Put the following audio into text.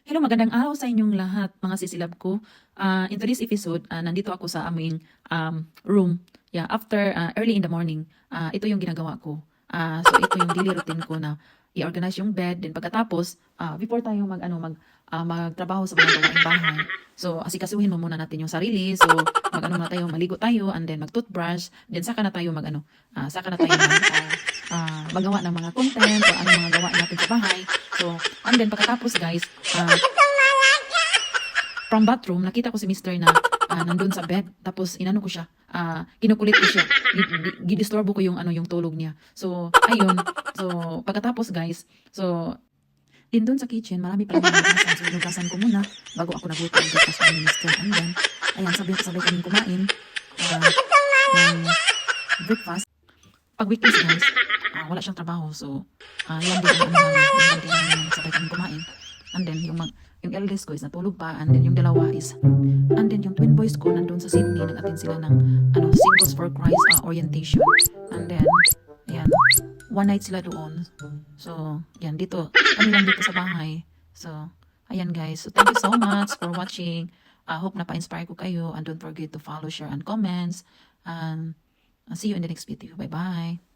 Hello, magandang araw sa inyong lahat, mga sisilab ko. In today's episode, nandito ako sa aming room. Yeah, after early in the morning, ito yung ginagawa ko. So ito yung daily routine ko na i-organize yung bed. Then pagkatapos, before tayo magtrabaho sa mga gawaing bahay. So asikasuhin mo muna natin yung sarili. So na tayo, maligo tayo, and then mag-toothbrush. Then saka na tayo magawa ng mga content o ano mga gawain natin sa bahay. So, and then pagkatapos guys, from bathroom, nakita ko si Mr. na nandun sa bed. Tapos inano ko siya, kinukulit ko siya. Gidisturbo ko yung tulog niya. So, ayun. So, pagkatapos guys, so, din doon sa kitchen, marami pa naman hugasan. So, hugasan ko muna bago ako nagluto ng breakfast ni Mr. And then, ayan, sabay kaming kumain ng breakfast. Pag weekdays guys, wala siyang trabaho. So, yan din ang yan din ang sabay kaming kumain. And then, yung eldest ko is natulog pa. And then, yung dalawa is, and then, yung twin boys ko nandun sa Sydney. Nag-attend sila ng Singles for Christ orientation. And then, ayan, one night sila doon. So, yan, kami lang dito sa bahay. So, ayan guys. So, thank you so much for watching. I hope napa-inspire ko kayo. And don't forget to follow, share, and comments. And see you in the next video. Bye-bye.